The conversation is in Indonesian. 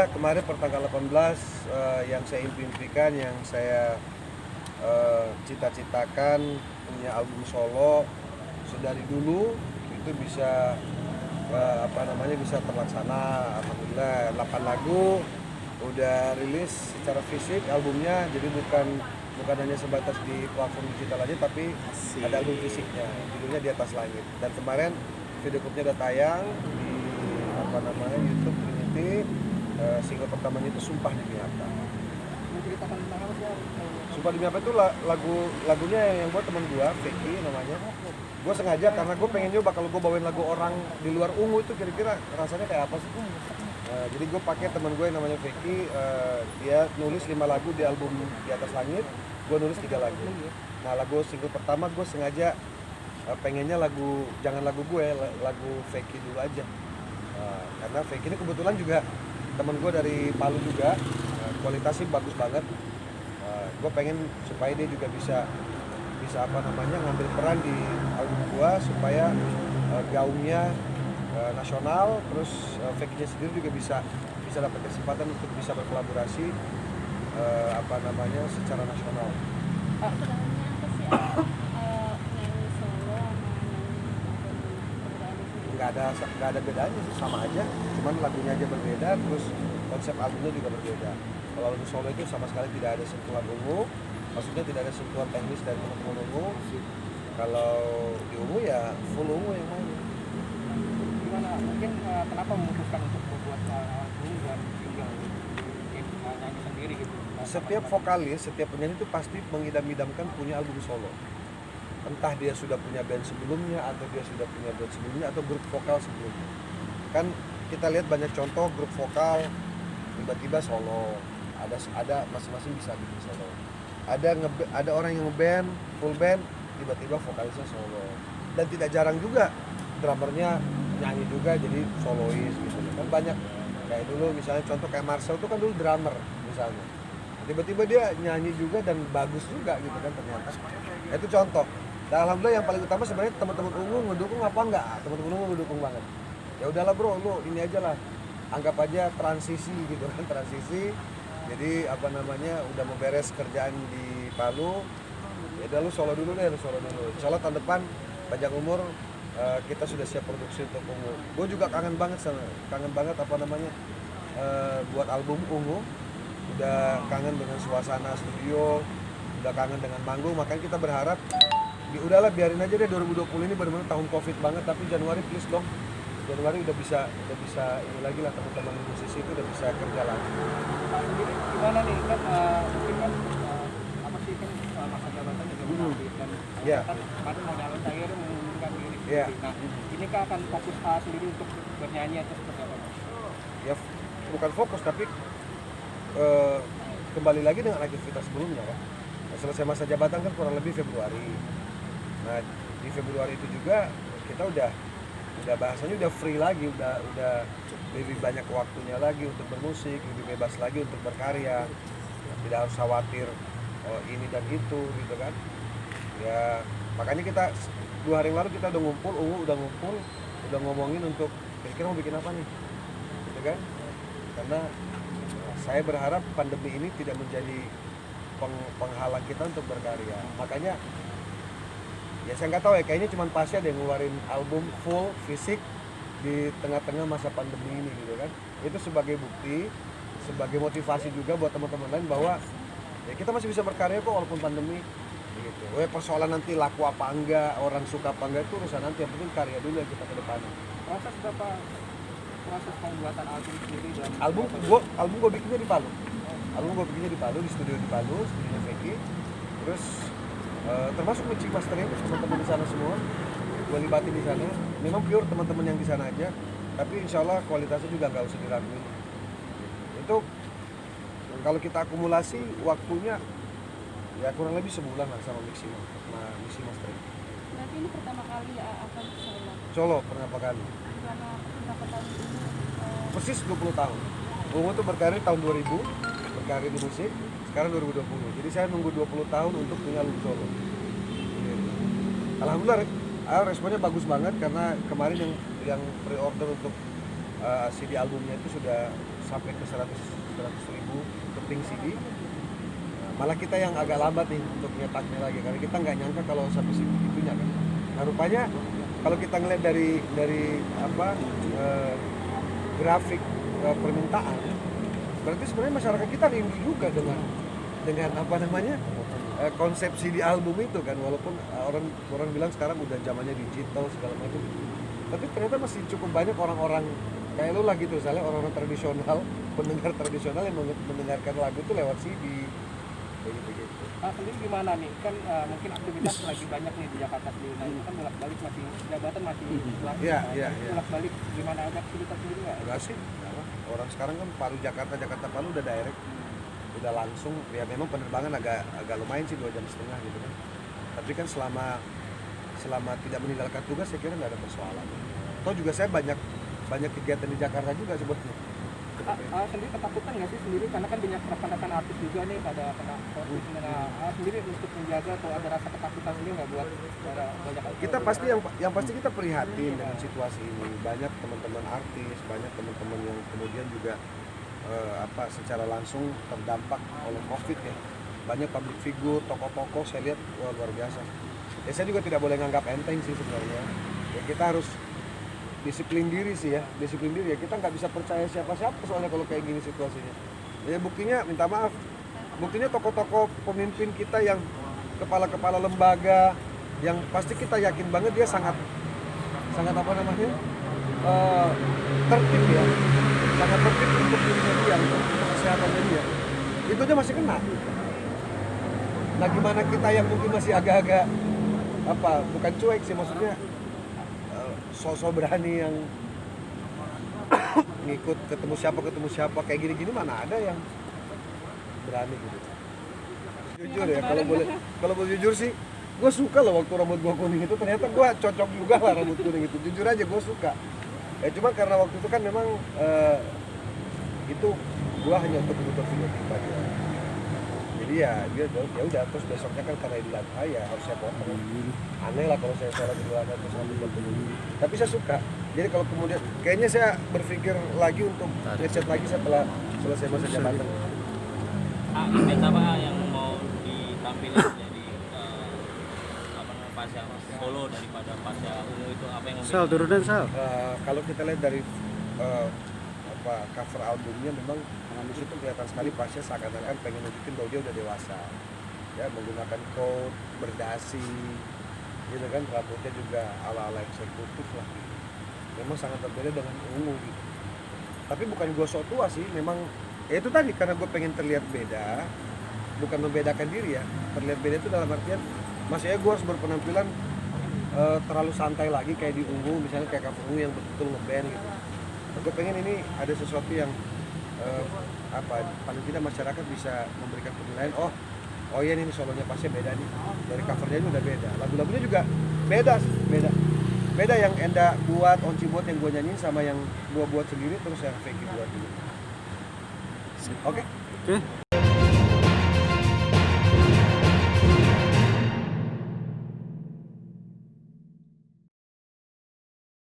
Alhamdulillah kemarin pertanggal 18 yang saya impikan, yang saya cita-citakan punya album solo sedari dulu itu bisa bisa terlaksana. Alhamdulillah 8 lagu udah rilis secara fisik albumnya, jadi bukan hanya sebatas di platform digital aja, tapi ada album fisiknya, judulnya Di Atas Langit. Dan kemarin video klipnya udah tayang di YouTube Trinity. Single pertamanya itu Sumpah Demi Apa. Menceritakan tentang apa sih? Sumpah Demi Apa itu lagunya yang buat teman gua, Vicky namanya. Gua sengaja karena gua pengen nyoba kalau gua bawain lagu orang di luar Ungu itu kira-kira rasanya kayak apa sih. Jadi gue pakai teman gue yang namanya Vicky, dia nulis 5 lagu di album Di Atas Langit, gue nulis 3 lagu. Nah lagu single pertama gue sengaja pengennya jangan lagu gue, lagu Vicky dulu aja. Karena Vicky ini kebetulan juga teman gue dari Palu juga, kualitasnya bagus banget. Gue pengen supaya dia juga bisa ngambil peran di album gue supaya gaungnya nasional, terus Vicky-nya sendiri juga bisa dapat kesempatan untuk bisa berkolaborasi secara nasional. Sebenarnya apa sih nyanyi solo sama Nggak ada bedanya sih, sama aja, cuman lagunya aja berbeda, terus konsep albumnya juga berbeda. Kalau lagu solo itu sama sekali tidak ada sentuhan ungu, maksudnya tidak ada sentuhan teknis dari teman-teman ungu. Kalau di ungu ya full ungu yang main. Mungkin kenapa memutuskan untuk membuat album dan single nyanyi sendiri gitu? Setiap vokalis, setiap penyanyi itu pasti mengidam-idamkan punya album solo. Entah dia sudah punya band sebelumnya, atau dia sudah punya band sebelumnya, atau grup vokal sebelumnya. Kan kita lihat banyak contoh grup vokal tiba-tiba solo, ada masing-masing bisa bikin solo. Ada orang yang ngeband full band, tiba-tiba vokalisnya solo. Dan tidak jarang juga drummernya nyanyi juga jadi solois gitu. Kan banyak kayak dulu misalnya contoh kayak Marcel tuh kan dulu drummer misalnya. Tiba-tiba dia nyanyi juga dan bagus juga gitu kan ternyata. Itu contoh. Dan alhamdulillah yang paling utama sebenarnya teman-teman ungu ngedukung apa enggak? Teman-teman ungu ngedukung banget. Ya udahlah bro, lu ini aja lah. Anggap aja transisi gitu kan, transisi. Jadi udah mau beres kerjaan di Palu. Ya udah lu solo dulu deh, Insyaallah tahun depan panjang umur kita sudah siap produksi untuk Ungu. Gue juga kangen banget buat album Ungu. Udah kangen dengan suasana studio, udah kangen dengan manggung, makanya kita berharap udahlah biarin aja deh 2020 ini benar-benar tahun Covid banget, tapi Januari please dong. Januari udah bisa ini lagi lah, teman-teman musisi itu udah bisa kerja lagi. Sendiri gimana nih kan mungkin kan masa jabatan juga habis dan kan kemarin mau nyalon terakhir mengundurkan diri. Nah, ini kan akan fokus sendiri untuk bernyanyi atau seperti apa? Ya bukan fokus tapi kembali lagi dengan aktivitas sebelumnya kan. Selesai masa jabatan kan kurang lebih Februari. Nah di Februari itu juga kita udah bahasanya udah free lagi, udah lebih banyak waktunya lagi untuk bermusik, lebih bebas lagi untuk berkarya, tidak harus khawatir ini dan itu gitu kan. Ya makanya kita 2 hari yang lalu kita udah ngumpul, Ungu udah ngumpul, udah ngomongin untuk kira-kira mau bikin apa nih gitu kan. Karena saya berharap pandemi ini tidak menjadi penghalang kita untuk berkarya. Makanya ya saya nggak tahu ya, kayaknya cuma Pasha ada yang ngeluarin album full fisik di tengah-tengah masa pandemi ini gitu kan. Itu sebagai bukti, sebagai motivasi juga buat teman-teman lain bahwa ya kita masih bisa berkarya kok walaupun pandemi gitu. Persoalan nanti laku apa enggak, orang suka apa enggak itu urusan nanti, yang penting karya dulu yang kita ke depan. Proses pembuatan album sendiri dan album gue bikinnya di Palu. Di studio di Palu, studionya Vicky. Terus termasuk mixing mastering teman-teman di sana semua. Gue libatin di sana. Memang pure teman-teman yang di sana aja, tapi insyaallah kualitasnya juga nggak usah diraguin. Itu kalau kita akumulasi waktunya ya kurang lebih sebulan lah sama mixing mastering. Berarti ini pertama kali akan Solo pertama kali. Berapa tahun ini? Persis 20 tahun. Ungu tuh berkarir tahun 2000, berkarir di musik, sekarang 2020. Jadi saya nunggu 20 tahun untuk punya album solo. Alhamdulillah responnya bagus banget karena kemarin yang pre-order untuk CD albumnya itu sudah sampai ke 100 ribu keping CD. Nah, malah kita yang agak lambat nih untuk nyetaknya lagi karena kita nggak nyangka kalau sampai segitunya kan. Nah rupanya kalau kita ngeliat dari apa grafik permintaan, berarti sebenarnya masyarakat kita rindu juga dengan apa namanya konsepsi di album itu kan, walaupun orang bilang sekarang udah zamannya digital segala macam, tapi ternyata masih cukup banyak orang-orang kayak lu lah gitu, misalnya orang-orang tradisional, pendengar tradisional yang mendengarkan lagu itu lewat CD kayak gitu. Sendiri gimana nih? Kan mungkin aktivitas lagi banyak nih di Jakarta sendiri. Nah, itu kan bolak-balik masih jabatan masih Iya. bolak-balik gimana, ada aktivitas sendiri nggak? Enggak sih, enggak lah. Orang sekarang kan Palu Jakarta Palu udah direct, udah langsung. Ya memang penerbangan agak lumayan sih 2,5 jam gitu kan. Tapi kan selama tidak meninggalkan tugas saya kira nggak ada persoalan. Toh juga saya banyak kegiatan di Jakarta juga sebetulnya. Sendiri ketakutan nggak sih sendiri, karena kan banyak rekan-rekan artis juga nih pada kena COVID. Nah, sendiri untuk menjaga atau ada rasa ketakutan sendiri nggak buat banyak Kita pasti yang pasti kita prihatin dengan situasi ini. Banyak teman-teman artis, banyak teman-teman yang kemudian juga secara langsung terdampak oleh COVID ya. Banyak public figure, tokoh-tokoh saya lihat luar biasa. Ya saya juga tidak boleh nganggap enteng sih sebenarnya. Ya kita harus disiplin diri ya. Kita nggak bisa percaya siapa-siapa soalnya kalau kayak gini situasinya. Ya buktinya minta maaf. Buktinya tokoh-tokoh pemimpin kita yang kepala-kepala lembaga yang pasti kita yakin banget dia sangat apa namanya tertib ya, sangat tertib untuk dirinya dia, untuk kesehatannya dia. Itu aja masih kena. Nah gimana kita yang mungkin masih agak-agak bukan cuek sih, maksudnya sosok berani yang ngikut ketemu siapa kayak gini-gini mana ada yang berani gitu. Jujur ya, kalau boleh jujur sih, gue suka loh waktu rambut gue kuning itu, ternyata gue cocok juga lah rambut kuning itu. Jujur aja gue suka. Ya cuma karena waktu itu kan memang itu gue hanya untuk kebutuhan video pribadi. Jadi ya dia udah, terus besoknya kan karena Idul Adha ya harus saya potong. Aneh lah kalau saya sholat Idul Adha terus rambut kuning. Tapi saya suka. Jadi kalau kemudian kayaknya saya berpikir lagi untuk ngecat lagi setelah selesai masa jabatan. Event apa yang mau ditampilkan dari Pasha Solo daripada Pasha Ungu itu, apa yang Sal, turunan Sal. Kalau kita lihat dari cover albumnya memang di situ kelihatan sekali Pasha seakan-akan pengen nunjukin bahwa dia udah dewasa. Ya menggunakan coat, berdasi, gitu kan, rambutnya juga ala-ala eksekutif lah. Memang sangat berbeda dengan Ungu gitu. Tapi bukan gue sok tua sih, memang ya itu tadi karena gue pengen terlihat beda, bukan membedakan diri ya. Terlihat beda itu dalam artian maksudnya gue harus berpenampilan terlalu santai lagi kayak di Ungu, misalnya kayak cover Ungu yang betul ngeband gitu. Gue pengen ini ada sesuatu yang paling tidak masyarakat bisa memberikan penilaian, oh iya ini solonya pasti beda nih, dari covernya ini udah beda, lagu-lagunya juga beda yang Enda buat, Onci buat, yang gue nyanyiin sama yang gue buat sendiri terus yang Feki buat gitu. Oke?